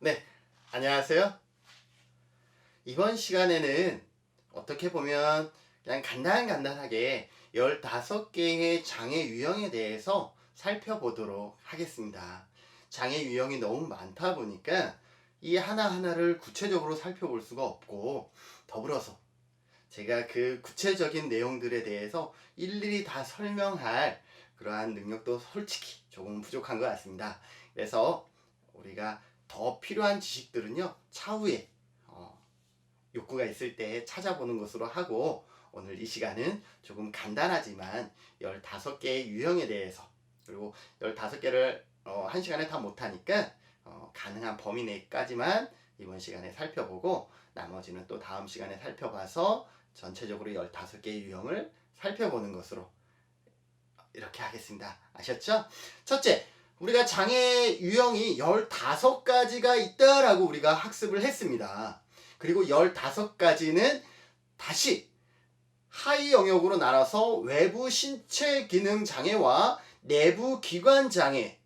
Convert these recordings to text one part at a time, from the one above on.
네, 안녕하세요. 이번 시간에는 어떻게 보면 그냥 간단하게 15개의 장애 유형에 대해서 살펴보도록 하겠습니다. 장애 유형이 너무 많다 보니까 이 하나하나를 구체적으로 살펴볼 수가 없고, 더불어서 제가 그 구체적인 내용들에 대해서 일일이 다 설명할 그러한 능력도 솔직히 조금 부족한 것 같습니다. 그래서 우리가 더 필요한 지식들은요, 차후에 욕구가 있을 때 찾아보는 것으로 하고, 오늘 이 시간은 조금 간단하지만 15개의 유형에 대해서, 그리고 15개를 한 시간에 다 못하니까 가능한 범위 내까지만 이번 시간에 살펴보고, 나머지는 또 다음 시간에 살펴봐서 전체적으로 15개의 유형을 살펴보는 것으로 이렇게 하겠습니다. 아셨죠? 첫째, 우리가 장애 유형이 15가지가 있다라고 우리가 학습을 했습니다. 그리고 15가지는 다시 하위 영역으로 나눠서 외부 신체 기능 장애와 내부 기관 장애,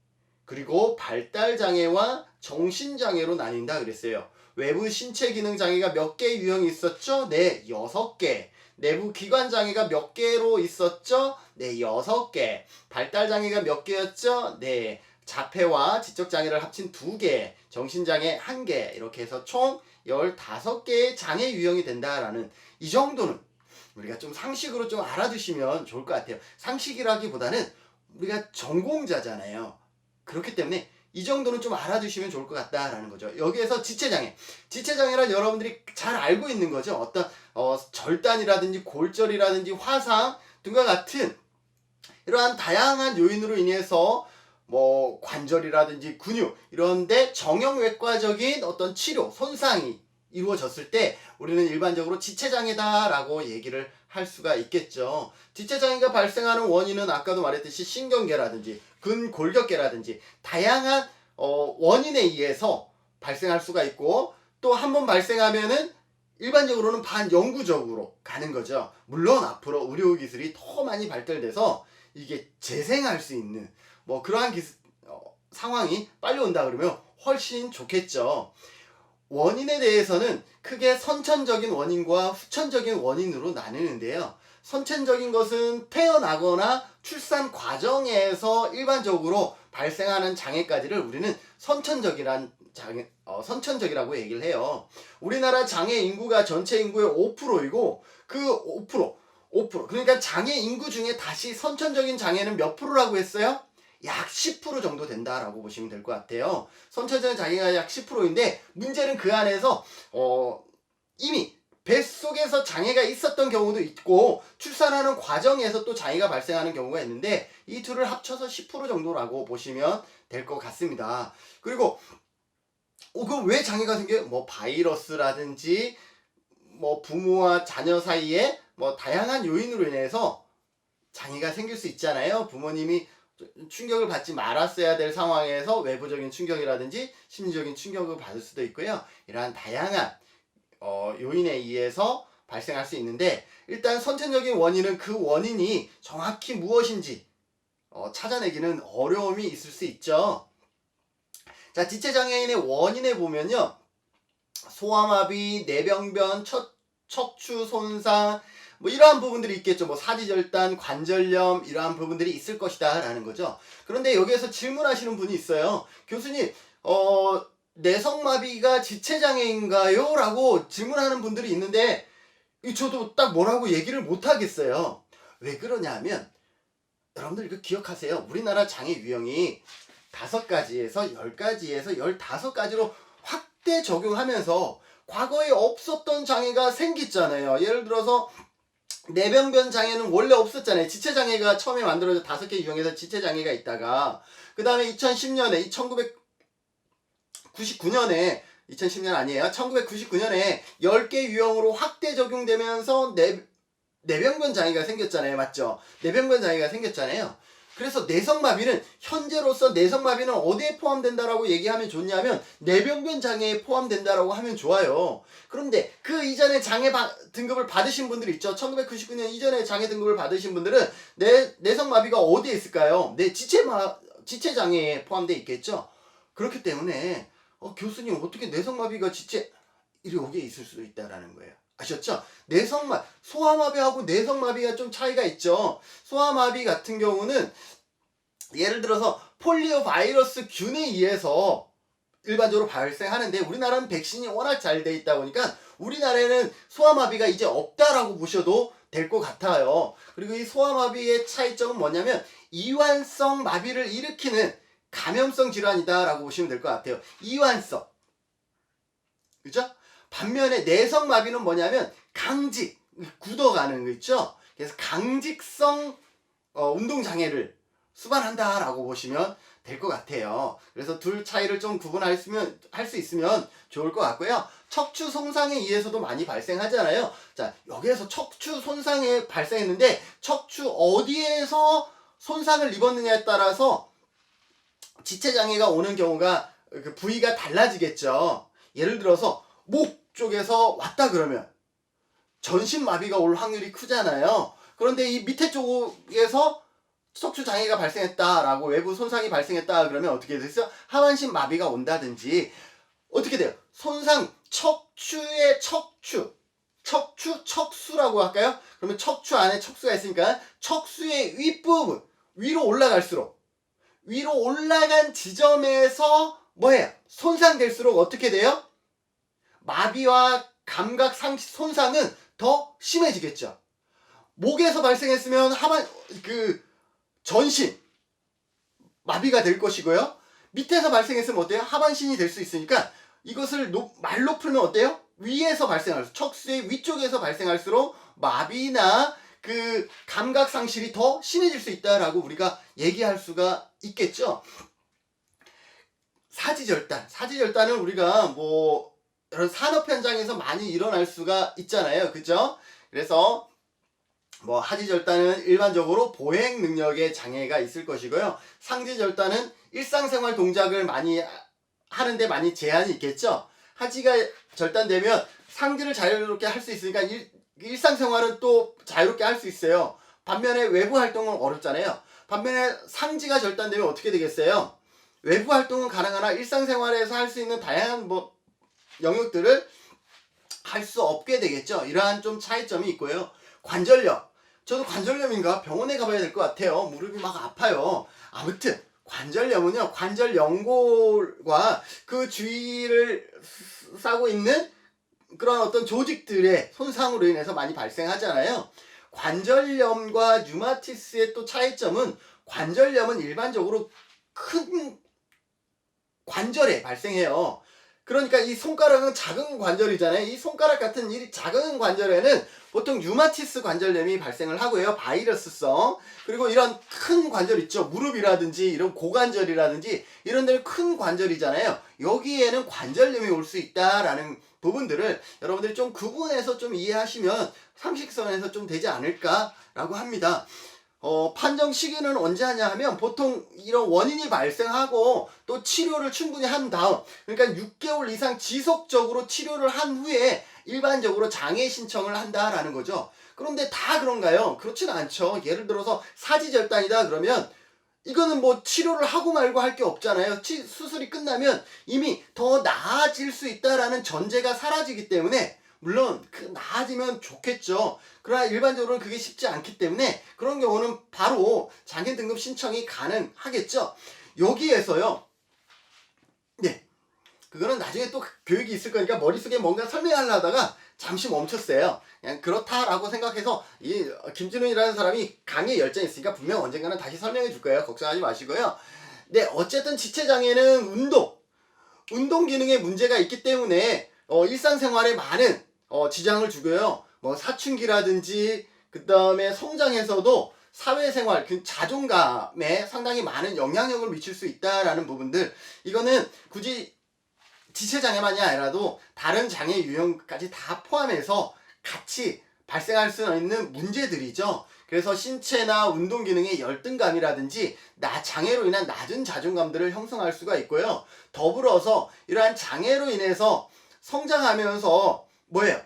그리고 발달 장애와 정신 장애로 나뉜다 그랬어요. 외부 신체 기능 장애가 몇 개의 유형이 있었죠? 네, 6개. 내부 기관 장애가 몇 개로 있었죠? 네, 6개. 발달 장애가 몇 개였죠? 네, 자폐와 지적 장애를 합친 2개, 정신 장애 1개, 이렇게 해서 총 15개의 장애 유형이 된다라는, 이 정도는 우리가 좀 상식으로 좀 알아두시면 좋을 것 같아요. 상식이라기보다는 우리가 전공자잖아요. 그렇기 때문에 이 정도는 좀 알아두시면 좋을 것 같다라는 거죠. 여기에서 지체장애. 지체장애란 여러분들이 잘 알고 있는 거죠. 어떤 절단이라든지 골절이라든지 화상 등과 같은 이러한 다양한 요인으로 인해서 뭐 관절이라든지 근육 이런데 정형외과적인 어떤 치료, 손상이 이루어졌을 때 우리는 일반적으로 지체장애다라고 얘기를 할 수가 있겠죠. 지체장애가 발생하는 원인은 아까도 말했듯이 신경계라든지 근골격계라든지 다양한 원인에 의해서 발생할 수가 있고, 또 한 번 발생하면은 일반적으로는 반영구적으로 가는 거죠. 물론 앞으로 의료기술이 더 많이 발달돼서 이게 재생할 수 있는 뭐 그러한 상황이 빨리 온다 그러면 훨씬 좋겠죠. 원인에 대해서는 크게 선천적인 원인과 후천적인 원인으로 나누는데요. 선천적인 것은 태어나거나 출산 과정에서 일반적으로 발생하는 장애까지를 우리는 선천적이라고 얘기를 해요. 우리나라 장애 인구가 전체 인구의 5%이고 그 5%, 그러니까 장애 인구 중에 다시 선천적인 장애는 몇 프로라고 했어요? 약 10% 정도 된다라고 보시면 될 것 같아요. 선천적인 장애가 약 10%인데 문제는 그 안에서 이미 뱃속에서 장애가 있었던 경우도 있고 출산하는 과정에서 또 장애가 발생하는 경우가 있는데 이 둘을 합쳐서 10% 정도라고 보시면 될 것 같습니다. 그리고 그럼 왜 장애가 생겨요? 뭐 바이러스라든지 뭐 부모와 자녀 사이에 뭐 다양한 요인으로 인해서 장애가 생길 수 있잖아요. 부모님이 충격을 받지 말았어야 될 상황에서 외부적인 충격이라든지 심리적인 충격을 받을 수도 있고요. 이러한 다양한 요인에 의해서 발생할 수 있는데, 일단 선천적인 원인은 그 원인이 정확히 무엇인지 찾아내기는 어려움이 있을 수 있죠. 자, 지체장애인의 원인에 보면요, 소아마비, 뇌병변, 척추 손상, 뭐 이러한 부분들이 있겠죠. 뭐 사지절단, 관절염 이러한 부분들이 있을 것이다 라는 거죠. 그런데 여기에서 질문하시는 분이 있어요. 교수님, 뇌성마비가 지체장애인가요? 라고 질문하는 분들이 있는데 저도 딱 뭐라고 얘기를 못 하겠어요. 왜 그러냐면 여러분들 이거 기억하세요. 우리나라 장애 유형이 5가지에서 10가지에서 15가지로 확대 적용하면서 과거에 없었던 장애가 생겼잖아요. 예를 들어서 뇌병변 장애는 원래 없었잖아요. 지체장애가 처음에 만들어져 5개 유형에서 지체장애가 있다가 그 다음에 2010년에 1999년에 2010년 아니에요. 1999년에 10개 유형으로 확대 적용되면서 뇌병변 장애가 생겼잖아요. 맞죠? 뇌병변 장애가 생겼잖아요. 그래서 뇌성마비는 현재로서 뇌성마비는 어디에 포함된다라고 얘기하면 좋냐면 뇌병변 장애에 포함된다라고 하면 좋아요. 그런데 그 이전에 장애 등급을 받으신 분들이 있죠. 1999년 이전에 장애 등급을 받으신 분들은 뇌성마비가 어디에 있을까요? 지체 장애에 포함되어 있겠죠. 그렇기 때문에 교수님 어떻게 내성마비가 지체 이렇게 있을 수도 있다라는 거예요. 아셨죠? 내성마비, 소아마비하고 내성마비가 좀 차이가 있죠. 소아마비 같은 경우는 예를 들어서 폴리오 바이러스 균에 의해서 일반적으로 발생하는데 우리나라는 백신이 워낙 잘 돼 있다 보니까 우리나라에는 소아마비가 이제 없다라고 보셔도 될 것 같아요. 그리고 이 소아마비의 차이점은 뭐냐면 이완성 마비를 일으키는 감염성 질환이다라고 보시면 될 것 같아요. 이완성. 그죠? 반면에 내성마비는 뭐냐면 강직, 굳어가는 거 있죠? 그래서 강직성 운동장애를 수반한다라고 보시면 될 것 같아요. 그래서 둘 차이를 좀 구분할 수 있으면 좋을 것 같고요. 척추 손상에 의해서도 많이 발생하잖아요. 자, 여기에서 척추 손상에 발생했는데 척추 어디에서 손상을 입었느냐에 따라서 지체장애가 오는 경우가 그 부위가 달라지겠죠. 예를 들어서 목 쪽에서 왔다 그러면 전신마비가 올 확률이 크잖아요. 그런데 이 밑에 쪽에서 척추 장애가 발생했다라고 외부 손상이 발생했다 그러면 어떻게 되죠? 하반신 마비가 온다든지 어떻게 돼요? 손상 척추의 척수라고 할까요? 그러면 척추 안에 척수가 있으니까 척수의 윗부분 위로 올라갈수록 위로 올라간 지점에서 뭐예요? 손상될수록 어떻게 돼요? 마비와 감각 손상은 더 심해지겠죠. 목에서 발생했으면 전신 마비가 될 것이고요. 밑에서 발생했으면 어때요? 하반신이 될 수 있으니까 이것을 말로 풀면 어때요? 위에서 발생할수록 척수의 위쪽에서 발생할수록 마비나 그 감각 상실이 더 심해질 수 있다라고 우리가 얘기할 수가 있겠죠. 사지절단은 우리가 뭐 여러 산업 현장에서 많이 일어날 수가 있잖아요. 그죠? 그래서 뭐 하지절단은 일반적으로 보행 능력에 장애가 있을 것이고요. 상지절단은 일상생활 동작을 많이 하는데 많이 제한이 있겠죠. 하지가 절단되면 상지를 자유롭게 할 수 있으니까 일상생활은 또 자유롭게 할 수 있어요. 반면에 외부 활동은 어렵잖아요. 반면에 상지가 절단되면 어떻게 되겠어요? 외부 활동은 가능하나 일상생활에서 할 수 있는 다양한 영역들을 할 수 없게 되겠죠. 이러한 좀 차이점이 있고요. 관절염. 저도 관절염인가 병원에 가봐야 될 것 같아요. 무릎이 막 아파요. 아무튼 관절염은요. 관절 연골과 그 주위를 싸고 있는 그런 어떤 조직들의 손상으로 인해서 많이 발생하잖아요. 관절염과 류마티스의 또 차이점은 관절염은 일반적으로 큰 관절에 발생해요. 그러니까 이 손가락은 작은 관절이잖아요. 이 손가락 같은 이 작은 관절에는 보통 류마티스 관절염이 발생을 하고요. 바이러스성. 그리고 이런 큰 관절 있죠. 무릎이라든지 이런 고관절이라든지 이런 데는 큰 관절이잖아요. 여기에는 관절염이 올 수 있다라는 부분들을 여러분들이 좀 구분해서 좀 이해하시면 상식선에서 좀 되지 않을까라고 합니다. 판정 시기는 언제 하냐 하면 보통 이런 원인이 발생하고 또 치료를 충분히 한 다음, 그러니까 6개월 이상 지속적으로 치료를 한 후에 일반적으로 장애 신청을 한다라는 거죠. 그런데 다 그런가요? 그렇지는 않죠. 예를 들어서 사지절단이다 그러면 이거는 뭐 치료를 하고 말고 할 게 없잖아요. 수술이 끝나면 이미 더 나아질 수 있다라는 전제가 사라지기 때문에 물론 나아지면 좋겠죠. 그러나 일반적으로는 그게 쉽지 않기 때문에 그런 경우는 바로 장애 등급 신청이 가능하겠죠. 여기에서요. 네. 그거는 나중에 또 교육이 있을 거니까 머릿속에 뭔가 설명하려다가 잠시 멈췄어요. 그냥 그렇다라고 생각해서 이 김진훈이라는 사람이 강의 열정이 있으니까 분명 언젠가는 다시 설명해 줄 거예요. 걱정하지 마시고요. 네, 어쨌든 지체장애는 운동 기능에 문제가 있기 때문에 일상생활에 많은 지장을 주고요. 뭐 사춘기라든지 그 다음에 성장에서도 사회생활, 그 자존감에 상당히 많은 영향력을 미칠 수 있다라는 부분들, 이거는 굳이 지체장애만이 아니라도 다른 장애 유형까지 다 포함해서 같이 발생할 수 있는 문제들이죠. 그래서 신체나 운동 기능의 열등감이라든지 장애로 인한 낮은 자존감들을 형성할 수가 있고요. 더불어서 이러한 장애로 인해서 성장하면서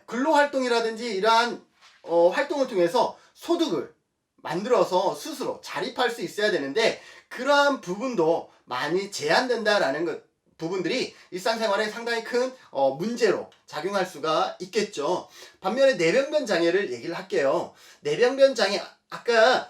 근로활동이라든지 이러한 활동을 통해서 소득을 만들어서 스스로 자립할 수 있어야 되는데 그러한 부분도 많이 제한된다라는 것 부분들이 일상생활에 상당히 큰 문제로 작용할 수가 있겠죠. 반면에 내병변 장애를 얘기를 할게요. 내병변 장애, 아까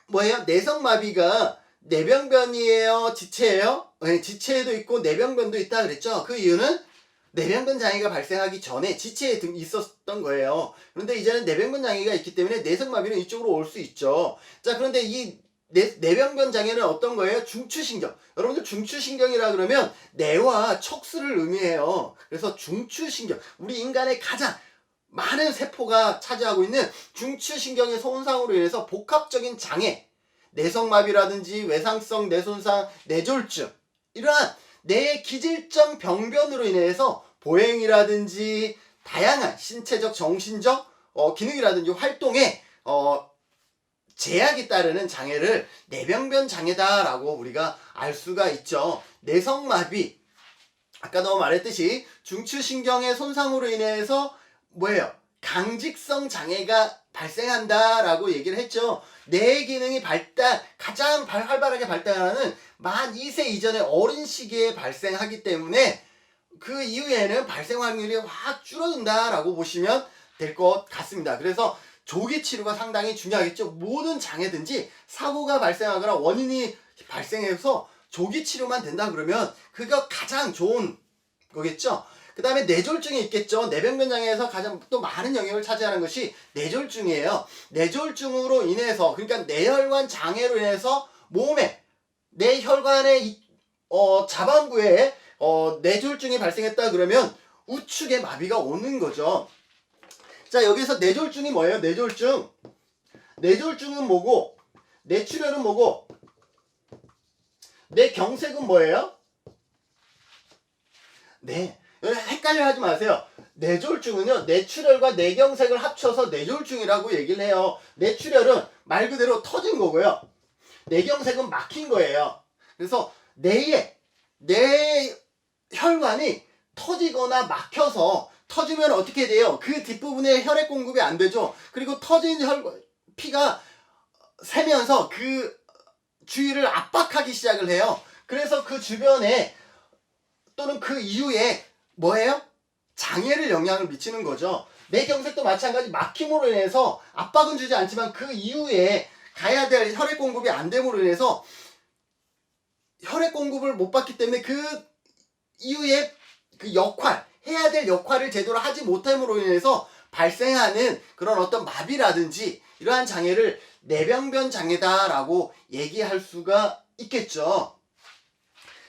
뭐예요? 내성마비가 내병변이에요? 지체예요? 네, 지체에도 있고 내병변도 있다 그랬죠. 그 이유는 내병변 장애가 발생하기 전에 지체에 있었던 거예요. 그런데 이제는 내병변 장애가 있기 때문에 내성마비는 이쪽으로 올 수 있죠. 자, 그런데 이 내병변 장애는 어떤 거예요? 중추신경. 여러분들 중추신경이라 그러면 뇌와 척수를 의미해요. 그래서 중추신경, 우리 인간의 가장 많은 세포가 차지하고 있는 중추신경의 손상으로 인해서 복합적인 장애, 내성마비라든지 외상성 뇌손상, 뇌졸중, 이러한 뇌의 기질적 병변으로 인해서 보행이라든지 다양한 신체적, 정신적 기능이라든지 활동에 제약이 따르는 장애를 내병변 장애다라고 우리가 알 수가 있죠. 내성마비, 아까도 말했듯이 중추신경의 손상으로 인해서 뭐예요? 강직성 장애가 발생한다라고 얘기를 했죠. 뇌 기능이 가장 활발하게 발달하는 만 2세 이전의 어린 시기에 발생하기 때문에 그 이후에는 발생 확률이 확 줄어든다라고 보시면 될 것 같습니다. 그래서 조기 치료가 상당히 중요하겠죠. 모든 장애든지 사고가 발생하거나 원인이 발생해서 조기 치료만 된다 그러면 그거 가장 좋은 거겠죠. 그 다음에 뇌졸중이 있겠죠. 내병변 장애에서 가장 또 많은 영역을 차지하는 것이 뇌졸중이에요. 뇌졸중으로 인해서, 그러니까 뇌혈관 장애로 인해서 몸에 뇌혈관의 자반부에 뇌졸중이 발생했다 그러면 우측에 마비가 오는 거죠. 자, 여기서 뇌졸중이 뭐예요? 뇌졸중. 뇌졸중은 뭐고, 뇌출혈은 뭐고, 뇌경색은 뭐예요? 네, 헷갈려 하지 마세요. 뇌졸중은요, 뇌출혈과 뇌경색을 합쳐서 뇌졸중이라고 얘기를 해요. 뇌출혈은 말 그대로 터진 거고요. 뇌경색은 막힌 거예요. 그래서 뇌혈관이 터지거나 막혀서, 터지면 어떻게 돼요? 그 뒷부분에 혈액 공급이 안 되죠. 그리고 터진 피가 새면서 그 주위를 압박하기 시작을 해요. 그래서 그 주변에 또는 그 이후에 뭐예요? 장애를 영향을 미치는 거죠. 뇌경색도 마찬가지, 막힘으로 인해서 압박은 주지 않지만 그 이후에 가야 될 혈액 공급이 안 됨으로 인해서 혈액 공급을 못 받기 때문에 그 이후에 그 해야 될 역할을 제대로 하지 못함으로 인해서 발생하는 그런 어떤 마비라든지 이러한 장애를 내병변 장애다라고 얘기할 수가 있겠죠.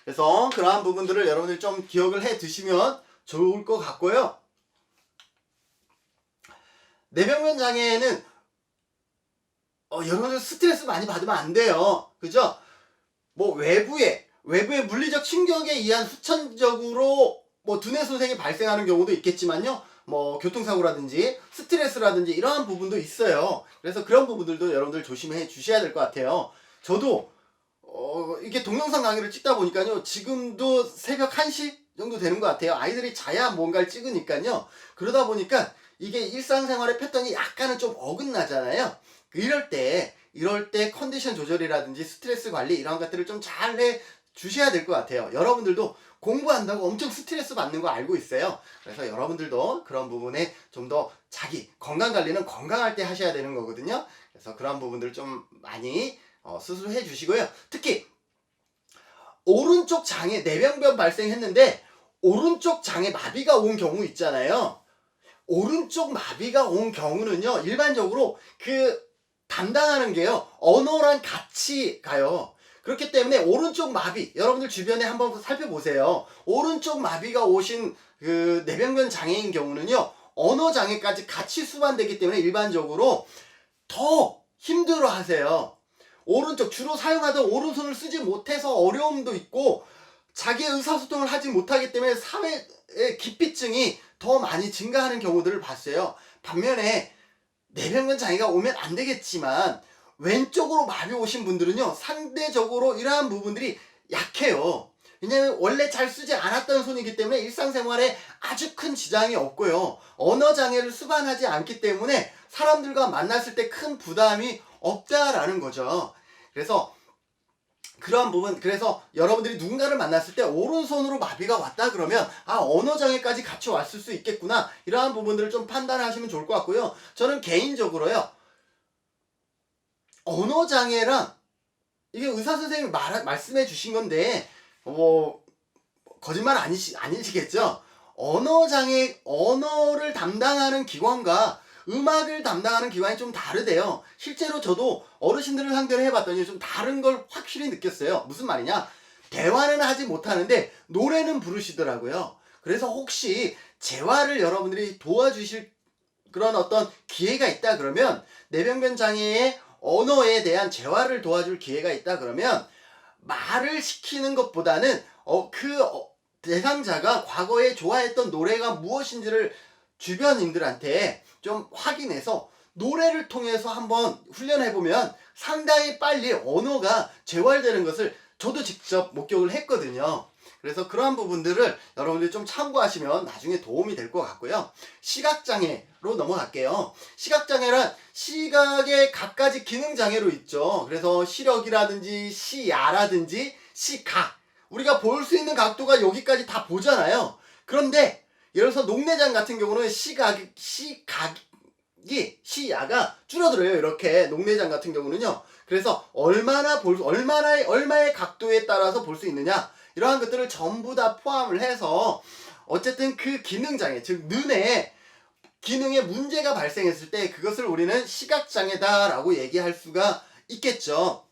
그래서 그러한 부분들을 여러분들 좀 기억을 해 두시면 좋을 것 같고요. 내병변 장애는 여러분들 스트레스 많이 받으면 안 돼요. 그죠? 뭐 외부의 물리적 충격에 의한 후천적으로 뭐 두뇌 손상이 발생하는 경우도 있겠지만요. 뭐 교통사고라든지 스트레스라든지 이러한 부분도 있어요. 그래서 그런 부분들도 여러분들 조심해 주셔야 될 것 같아요. 저도 이게 동영상 강의를 찍다 보니까요. 지금도 새벽 1시 정도 되는 것 같아요. 아이들이 자야 뭔가를 찍으니까요. 그러다 보니까 이게 일상생활의 패턴이 약간은 좀 어긋나잖아요. 이럴 때 컨디션 조절이라든지 스트레스 관리 이런 것들을 좀 잘 해 주셔야 될 것 같아요. 여러분들도 공부한다고 엄청 스트레스 받는 거 알고 있어요. 그래서 여러분들도 그런 부분에 좀 더 자기 건강 관리는 건강할 때 하셔야 되는 거거든요. 그래서 그런 부분들 좀 많이 스스로 해 주시고요. 특히 오른쪽 장애 내병변 발생했는데 오른쪽 장애 마비가 온 경우 있잖아요. 오른쪽 마비가 온 경우는요, 일반적으로 담당하는 게요, 언어랑 같이 가요. 그렇기 때문에 오른쪽 마비, 여러분들 주변에 한번 살펴보세요. 오른쪽 마비가 오신 그 내병변 장애인 경우는요, 언어 장애까지 같이 수반되기 때문에 일반적으로 더 힘들어 하세요. 주로 사용하던 오른손을 쓰지 못해서 어려움도 있고, 자기의 의사소통을 하지 못하기 때문에 사회의 기피증이 더 많이 증가하는 경우들을 봤어요. 반면에 내병변 장애가 오면 안 되겠지만 왼쪽으로 마비 오신 분들은요, 상대적으로 이러한 부분들이 약해요. 왜냐면 원래 잘 쓰지 않았던 손이기 때문에 일상생활에 아주 큰 지장이 없고요. 언어 장애를 수반하지 않기 때문에 사람들과 만났을 때 큰 부담이 없다라는 거죠. 그래서 그러한 부분, 그래서 여러분들이 누군가를 만났을 때 오른손으로 마비가 왔다 그러면 언어장애까지 같이 왔을 수 있겠구나, 이러한 부분들을 좀 판단하시면 좋을 것 같고요. 저는 개인적으로요, 언어장애랑 이게 의사 선생님이 말씀해 주신 건데 거짓말 아니시겠죠? 언어장애, 언어를 담당하는 기관과 음악을 담당하는 기관이 좀 다르대요. 실제로 저도 어르신들을 상대로 해봤더니 좀 다른 걸 확실히 느꼈어요. 무슨 말이냐? 대화는 하지 못하는데 노래는 부르시더라고요. 그래서 혹시 재활을 여러분들이 도와주실 그런 어떤 기회가 있다 그러면, 뇌병변 장애의 언어에 대한 재활을 도와줄 기회가 있다 그러면, 말을 시키는 것보다는 대상자가 과거에 좋아했던 노래가 무엇인지를 주변인들한테 좀 확인해서 노래를 통해서 한번 훈련해보면 상당히 빨리 언어가 재활되는 것을 저도 직접 목격을 했거든요. 그래서 그러한 부분들을 여러분들이 좀 참고하시면 나중에 도움이 될 것 같고요. 시각장애로 넘어갈게요. 시각장애란 시각의 갖가지 기능장애로 있죠. 그래서 시력이라든지 시야라든지 시각, 우리가 볼 수 있는 각도가 여기까지 다 보잖아요. 그런데 예를 들어서 녹내장 같은 경우는 시야가 줄어들어요. 이렇게 녹내장 같은 경우는요. 그래서 얼마의 각도에 따라서 볼 수 있느냐, 이러한 것들을 전부 다 포함을 해서 어쨌든 그 기능장애, 즉 눈에 기능에 문제가 발생했을 때 그것을 우리는 시각장애다라고 얘기할 수가 있겠죠.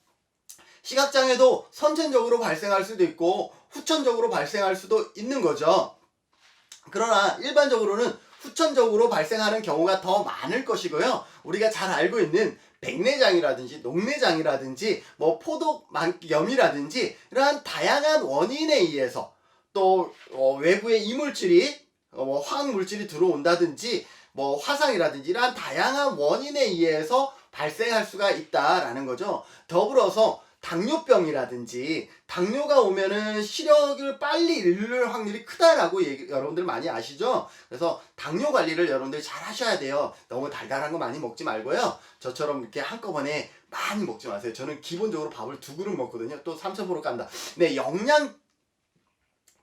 시각장애도 선천적으로 발생할 수도 있고 후천적으로 발생할 수도 있는 거죠. 그러나 일반적으로는 후천적으로 발생하는 경우가 더 많을 것이고요. 우리가 잘 알고 있는 백내장이라든지 녹내장이라든지 포도염이라든지 이러한 다양한 원인에 의해서 또 외부의 이물질이 화학물질이 들어온다든지 화상이라든지 이러한 다양한 원인에 의해서 발생할 수가 있다라는 거죠. 더불어서 당뇨병이라든지, 당뇨가 오면은 시력을 빨리 잃을 확률이 크다라고 여러분들 많이 아시죠? 그래서 당뇨 관리를 여러분들 잘 하셔야 돼요. 너무 달달한 거 많이 먹지 말고요. 저처럼 이렇게 한꺼번에 많이 먹지 마세요. 저는 기본적으로 밥을 2그릇 먹거든요. 또 3,000% 깐다. 네, 영양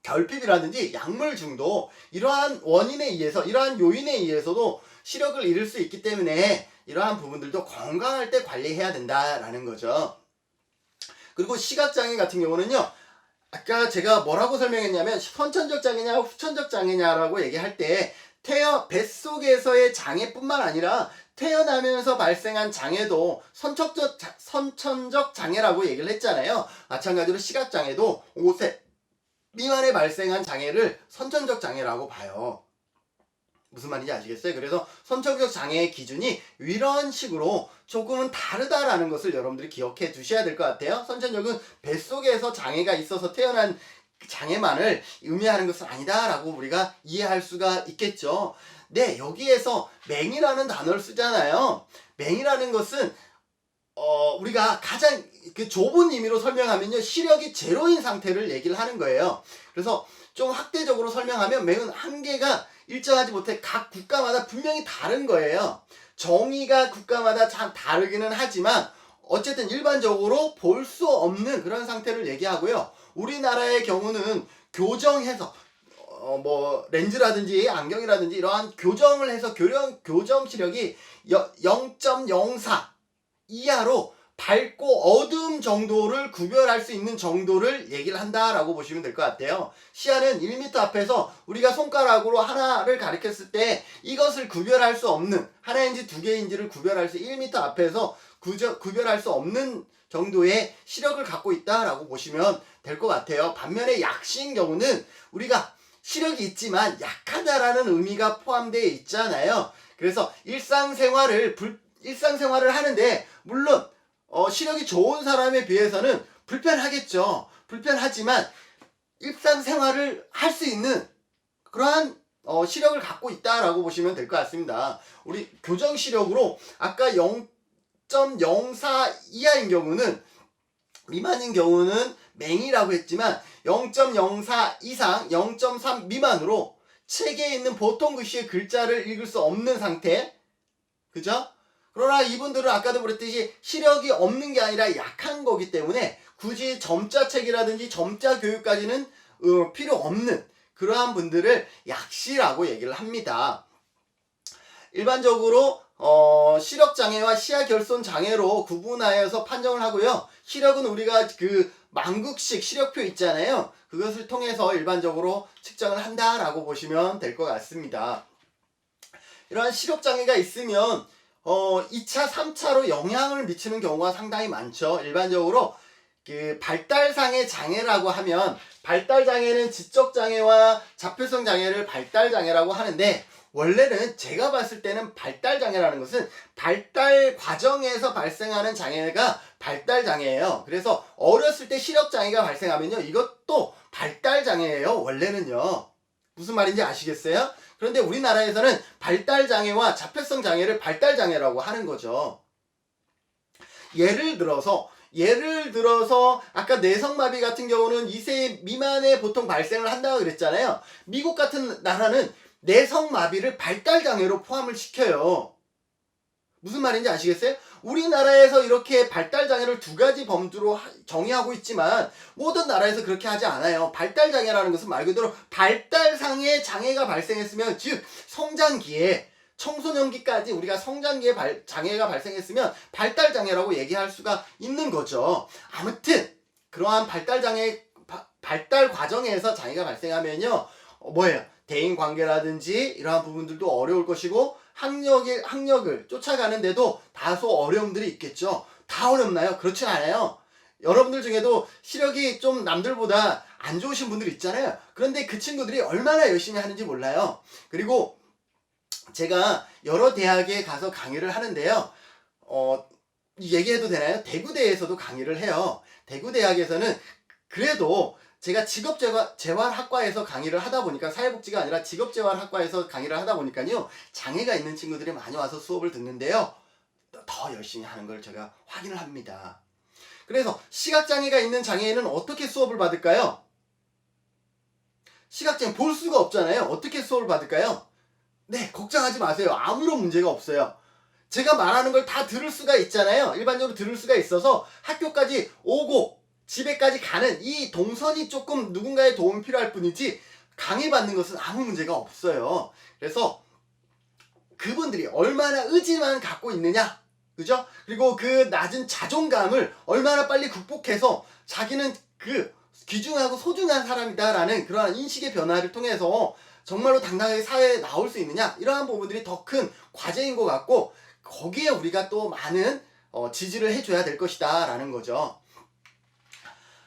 결핍이라든지 약물 중독, 이러한 원인에 의해서, 이러한 요인에 의해서도 시력을 잃을 수 있기 때문에 이러한 부분들도 건강할 때 관리해야 된다라는 거죠. 그리고 시각장애 같은 경우는요, 아까 제가 뭐라고 설명했냐면 선천적 장애냐 후천적 장애냐라고 얘기할 때 뱃속에서의 장애뿐만 아니라 태어나면서 발생한 장애도 선천적 장애라고 얘기를 했잖아요. 마찬가지로 시각장애도 5세 미만에 발생한 장애를 선천적 장애라고 봐요. 무슨 말인지 아시겠어요? 그래서 선천적 장애의 기준이 이런 식으로 조금은 다르다라는 것을 여러분들이 기억해 두셔야 될 것 같아요. 선천적은 뱃속에서 장애가 있어서 태어난 장애만을 의미하는 것은 아니다라고 우리가 이해할 수가 있겠죠. 네, 여기에서 맹이라는 단어를 쓰잖아요. 맹이라는 것은 우리가 가장 좁은 의미로 설명하면요, 시력이 제로인 상태를 얘기를 하는 거예요. 그래서 좀 확대적으로 설명하면 맹은 한계가 일정하지 못해 각 국가마다 분명히 다른 거예요. 정의가 국가마다 참 다르기는 하지만 어쨌든 일반적으로 볼 수 없는 그런 상태를 얘기하고요. 우리나라의 경우는 교정해서 렌즈라든지 안경이라든지 이러한 교정을 해서 교정 시력이 0.04 이하로 밝고 어두움 정도를 구별할 수 있는 정도를 얘기를 한다라고 보시면 될 것 같아요. 시야는 1m 앞에서 우리가 손가락으로 하나를 가리켰을 때 이것을 구별할 수 없는, 하나인지 2개인지를 구별할 수 1m 앞에서 구별할 수 없는 정도의 시력을 갖고 있다라고 보시면 될 것 같아요. 반면에 약시인 경우는 우리가 시력이 있지만 약하다라는 의미가 포함되어 있잖아요. 그래서 일상생활을 하는데 물론 시력이 좋은 사람에 비해서는 불편하겠죠. 불편하지만 일상생활을 할 수 있는 그러한 시력을 갖고 있다라고 보시면 될 것 같습니다. 우리 교정 시력으로 아까 0.04 이하인 경우는, 미만인 경우는 맹이라고 했지만 0.04 이상 0.3 미만으로 책에 있는 보통 글씨의 글자를 읽을 수 없는 상태, 그죠? 그러나 이분들은 아까도 그랬듯이 시력이 없는 게 아니라 약한 거기 때문에 굳이 점자책이라든지 점자 교육까지는 필요 없는 그러한 분들을 약시라고 얘기를 합니다. 일반적으로 시력장애와 시야결손장애로 구분하여서 판정을 하고요. 시력은 우리가 그 만국식 시력표 있잖아요. 그것을 통해서 일반적으로 측정을 한다라고 보시면 될 것 같습니다. 이러한 시력장애가 있으면 2차, 3차로 영향을 미치는 경우가 상당히 많죠. 일반적으로 그 발달상의 장애라고 하면 발달장애는 지적장애와 자폐성 장애를 발달장애라고 하는데 원래는 제가 봤을 때는 발달장애라는 것은 발달 과정에서 발생하는 장애가 발달장애예요. 그래서 어렸을 때 시력장애가 발생하면요. 이것도 발달장애예요. 원래는요. 무슨 말인지 아시겠어요? 그런데 우리나라에서는 발달장애와 자폐성 장애를 발달장애라고 하는 거죠. 예를 들어서 아까 뇌성마비 같은 경우는 2세 미만에 보통 발생을 한다고 그랬잖아요. 미국 같은 나라는 뇌성마비를 발달장애로 포함을 시켜요. 무슨 말인지 아시겠어요? 우리나라에서 이렇게 발달장애를 두 가지 범주로 정의하고 있지만 모든 나라에서 그렇게 하지 않아요. 발달장애라는 것은 말 그대로 발달상의 장애가 발생했으면, 즉 성장기에 청소년기까지 우리가 성장기에 장애가 발생했으면 발달장애라고 얘기할 수가 있는 거죠. 아무튼 그러한 발달 과정에서 장애가 발생하면요, 뭐예요? 대인관계라든지 이러한 부분들도 어려울 것이고 학력을 쫓아가는데도 다소 어려움들이 있겠죠. 다 어렵나요? 그렇진 않아요. 여러분들 중에도 시력이 좀 남들보다 안 좋으신 분들 있잖아요. 그런데 그 친구들이 얼마나 열심히 하는지 몰라요. 그리고 제가 여러 대학에 가서 강의를 하는데요. 얘기해도 되나요? 대구대에서도 강의를 해요. 대구대학에서는 그래도 제가 직업재활학과에서 강의를 하다 보니까, 사회복지가 아니라 직업재활학과에서 강의를 하다 보니까요, 장애가 있는 친구들이 많이 와서 수업을 듣는데요, 더 열심히 하는 걸 제가 확인을 합니다. 그래서 시각장애가 있는 장애인은 어떻게 수업을 받을까요? 시각장애 볼 수가 없잖아요. 어떻게 수업을 받을까요? 네, 걱정하지 마세요. 아무런 문제가 없어요. 제가 말하는 걸 다 들을 수가 있잖아요. 일반적으로 들을 수가 있어서 학교까지 오고 집에까지 가는 이 동선이 조금 누군가의 도움이 필요할 뿐이지 강의받는 것은 아무 문제가 없어요. 그래서 그분들이 얼마나 의지만 갖고 있느냐, 그죠? 그리고 그 낮은 자존감을 얼마나 빨리 극복해서 자기는 그 귀중하고 소중한 사람이다라는 그러한 인식의 변화를 통해서 정말로 당당하게 사회에 나올 수 있느냐, 이러한 부분들이 더 큰 과제인 것 같고, 거기에 우리가 또 많은 지지를 해줘야 될 것이다 라는 거죠.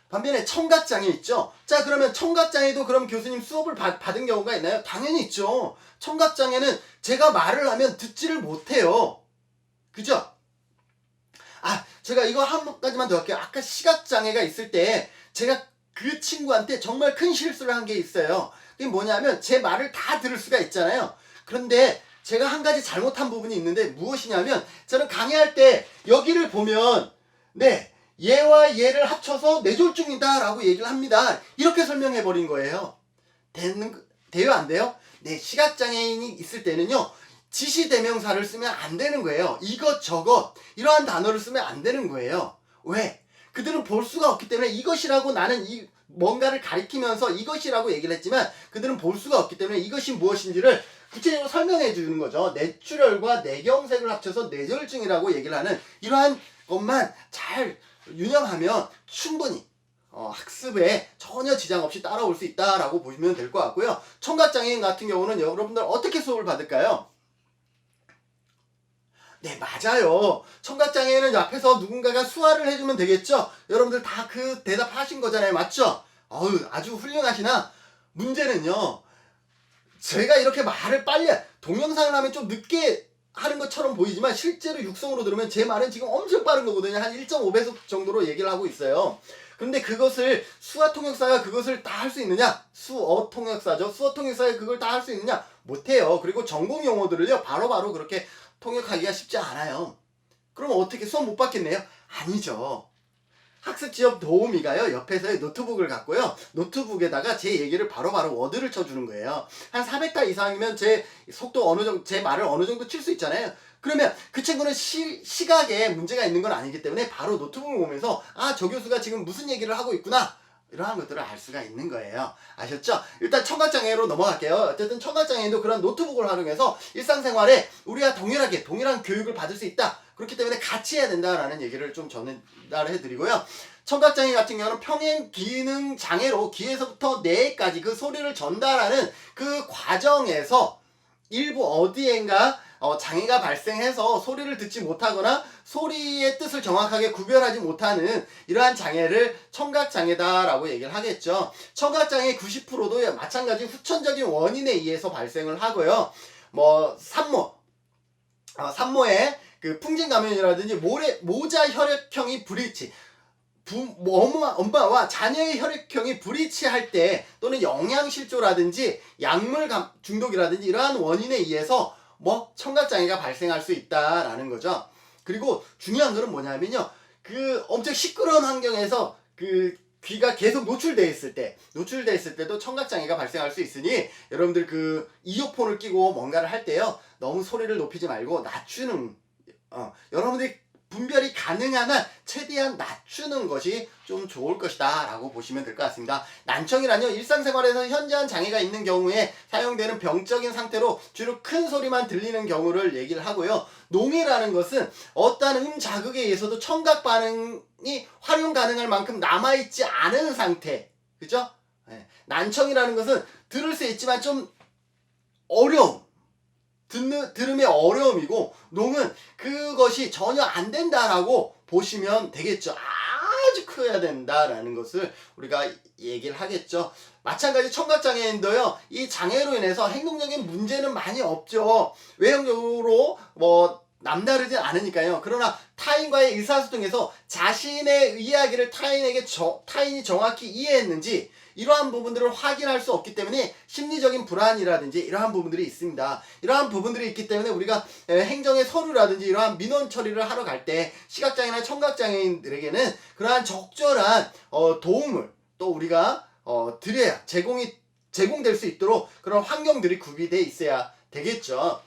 반면에 청각장애 있죠. 자, 그러면 청각장애도 그럼 교수님 수업을 받은 경우가 있나요? 당연히 있죠. 청각장애는 제가 말을 하면 듣지를 못해요. 그죠? 제가 이거 한 가지만 더 할게요. 아까 시각장애가 있을 때 제가 그 친구한테 정말 큰 실수를 한 게 있어요. 그게 뭐냐면 제 말을 다 들을 수가 있잖아요. 그런데 제가 한 가지 잘못한 부분이 있는데 무엇이냐면, 저는 강의할 때 여기를 보면 얘와 얘를 합쳐서 뇌졸중이다 라고 얘기를 합니다. 이렇게 설명해 버린 거예요. 돼요 안 돼요? 네, 시각장애인이 있을 때는요, 지시대명사를 쓰면 안 되는 거예요. 이것저것 이러한 단어를 쓰면 안 되는 거예요. 왜? 그들은 볼 수가 없기 때문에, 이것이라고 나는 뭔가를 가리키면서 이것이라고 얘기를 했지만 그들은 볼 수가 없기 때문에 이것이 무엇인지를 구체적으로 설명해 주는 거죠. 뇌출혈과 뇌경색을 합쳐서 뇌졸중이라고 얘기를 하는 이러한 것만 잘 유념하면 충분히 학습에 전혀 지장 없이 따라올 수 있다라고 보시면 될 것 같고요. 청각장애인 같은 경우는 여러분들 어떻게 수업을 받을까요? 네, 맞아요. 청각장애인은 앞에서 누군가가 수화를 해주면 되겠죠? 여러분들 다 그 대답하신 거잖아요. 맞죠? 아주 훌륭하시나? 문제는요, 제가 이렇게 말을 빨리, 동영상을 하면 좀 늦게 하는 것처럼 보이지만 실제로 육성으로 들으면 제 말은 지금 엄청 빠른 거거든요. 한 1.5배속 정도로 얘기를 하고 있어요. 근데 그것을 수화통역사가 그것을 다 할 수 있느냐? 수어통역사죠. 수어통역사가 그걸 다 할 수 있느냐? 못해요. 그리고 전공 용어들을요, 바로바로 그렇게 통역하기가 쉽지 않아요. 그럼 어떻게 수업 못 받겠네요? 아니죠. 학습 지원 도우미가요, 옆에서 노트북을 갖고요, 노트북에다가 제 얘기를 바로바로 워드를 쳐주는 거예요. 한 400타 이상이면 제 속도 어느 정도, 제 말을 어느 정도 칠 수 있잖아요. 그러면 그 친구는 시각에 문제가 있는 건 아니기 때문에 바로 노트북을 보면서 아, 저 교수가 지금 무슨 얘기를 하고 있구나, 이러한 것들을 알 수가 있는 거예요. 아셨죠? 일단 청각장애로 넘어갈게요. 어쨌든 청각장애인도 그런 노트북을 활용해서 일상생활에 우리가 동일한 교육을 받을 수 있다. 그렇기 때문에 같이 해야 된다라는 얘기를 좀 전달해 드리고요. 청각장애 같은 경우는 평행 기능 장애로 귀에서부터 뇌까지 그 소리를 전달하는 그 과정에서 일부 어디엔가 장애가 발생해서 소리를 듣지 못하거나 소리의 뜻을 정확하게 구별하지 못하는 이러한 장애를 청각장애다라고 얘기를 하겠죠. 청각장애 90%도 마찬가지 후천적인 원인에 의해서 발생을 하고요. 뭐 산모의 그 풍진감염이라든지 모자 혈액형이 불일치, 엄마와 자녀의 혈액형이 불일치할 때, 또는 영양실조라든지 약물 중독이라든지 이러한 원인에 의해서 뭐 청각장애가 발생할 수 있다라는 거죠. 그리고 중요한 거는 뭐냐면요, 그 엄청 시끄러운 환경에서 그 귀가 계속 노출돼 있을 때도 청각장애가 발생할 수 있으니, 여러분들 그 이어폰을 끼고 뭔가를 할 때요, 너무 소리를 높이지 말고 낮추는, 여러분들이 분별이 가능한 한 최대한 낮추는 것이 좀 좋을 것이다 라고 보시면 될 것 같습니다. 난청이란요, 일상생활에서 현저한 장애가 있는 경우에 사용되는 병적인 상태로 주로 큰 소리만 들리는 경우를 얘기를 하고요. 농이라는 것은 어떠한 자극에 의해서도 청각 반응이 활용 가능할 만큼 남아있지 않은 상태, 그죠? 네. 난청이라는 것은 들을 수 있지만 좀 들음의 어려움이고, 농은 그것이 전혀 안 된다라고 보시면 되겠죠. 아주 커야 된다라는 것을 우리가 얘기를 하겠죠. 마찬가지 청각장애인도요, 이 장애로 인해서 행동적인 문제는 많이 없죠. 외형적으로 뭐 남다르진 않으니까요. 그러나 타인과의 의사소통에서 자신의 이야기를 타인이 정확히 이해했는지, 이러한 부분들을 확인할 수 없기 때문에 심리적인 불안이라든지 이러한 부분들이 있습니다. 이러한 부분들이 있기 때문에 우리가 행정의 서류라든지 이러한 민원 처리를 하러 갈 때 시각장애나 청각장애인들에게는 그러한 적절한 도움을 또 우리가 드려야 제공될 수 있도록 그런 환경들이 구비되어 있어야 되겠죠.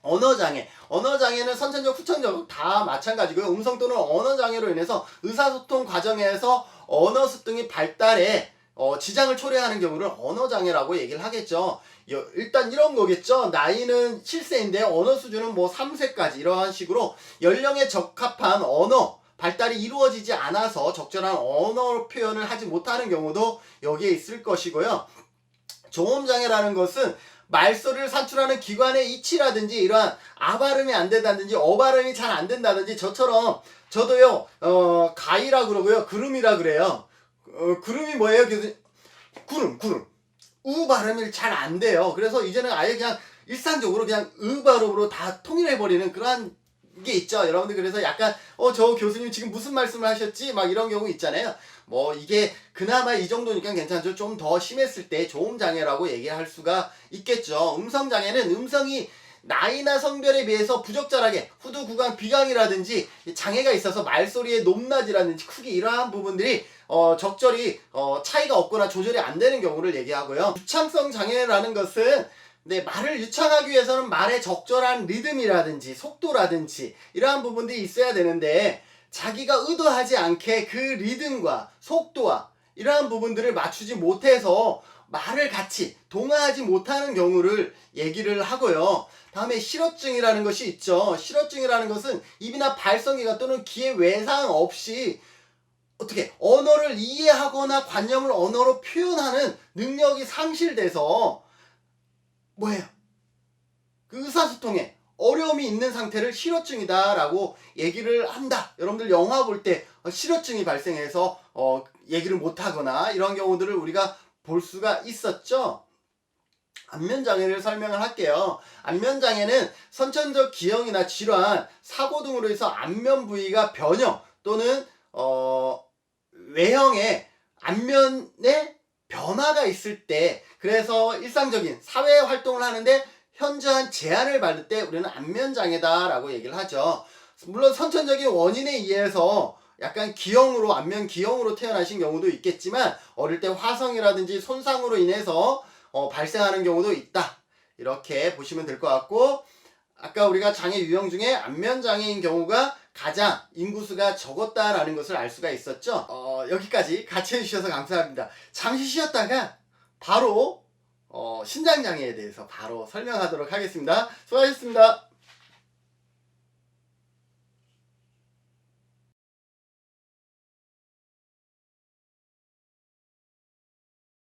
언어장애는 선천적, 후천적 다 마찬가지고요. 음성 또는 언어장애로 인해서 의사소통 과정에서 언어 습득이 발달에 지장을 초래하는 경우를 언어장애라고 얘기를 하겠죠. 일단 이런 거겠죠. 나이는 7세인데 언어 수준은 뭐 3세까지, 이러한 식으로 연령에 적합한 언어 발달이 이루어지지 않아서 적절한 언어 표현을 하지 못하는 경우도 여기에 있을 것이고요. 조음장애라는 것은 말소리를 산출하는 기관의 이치라든지 이러한 발음이 안 된다든지 발음이 잘 안 된다든지, 저도요 가이라 그러고요, 구름이라 그래요. 구름이 뭐예요? 구름. 발음이 잘 안 돼요. 그래서 이제는 아예 그냥 일상적으로 그냥 발음으로 다 통일해버리는 그러한 게 있죠. 여러분들 그래서 약간 저 교수님 지금 무슨 말씀을 하셨지? 막 이런 경우 있잖아요. 뭐 이게 그나마 이 정도니까 괜찮죠. 좀 더 심했을 때 조음장애라고 얘기할 수가 있겠죠. 음성장애는 음성이 나이나 성별에 비해서 부적절하게 후두, 구강, 비강이라든지 장애가 있어서 말소리의 높낮이라든지 크기, 이러한 부분들이 적절히 차이가 없거나 조절이 안 되는 경우를 얘기하고요. 유창성 장애라는 것은 말을 유창하기 위해서는 말의 적절한 리듬이라든지 속도라든지 이러한 부분들이 있어야 되는데, 자기가 의도하지 않게 그 리듬과 속도와 이러한 부분들을 맞추지 못해서 말을 같이 동화하지 못하는 경우를 얘기를 하고요. 다음에 실어증이라는 것이 있죠. 실어증이라는 것은 입이나 발성기가 또는 귀의 외상 없이 어떻게 언어를 이해하거나 관념을 언어로 표현하는 능력이 상실돼서 뭐예요? 그 의사소통에 어려움이 있는 상태를 실어증이다라고 얘기를 한다. 여러분들 영화 볼 때 실어증이 발생해서 얘기를 못하거나 이런 경우들을 우리가 볼 수가 있었죠. 안면장애를 설명을 할게요. 안면장애는 선천적 기형이나 질환, 사고 등으로 해서 안면 부위가 변형 또는 외형의 안면에 변화가 있을 때, 그래서 일상적인 사회 활동을 하는데 현저한 제한을 받을 때 우리는 안면장애다라고 얘기를 하죠. 물론 선천적인 원인에 의해서 약간 기형으로, 안면 기형으로 태어나신 경우도 있겠지만 어릴 때 화성이라든지 손상으로 인해서 발생하는 경우도 있다. 이렇게 보시면 될 것 같고, 아까 우리가 장애 유형 중에 안면 장애인 경우가 가장 인구수가 적었다라는 것을 알 수가 있었죠. 여기까지 같이 해주셔서 감사합니다. 잠시 쉬었다가 바로 신장 장애에 대해서 바로 설명하도록 하겠습니다. 수고하셨습니다.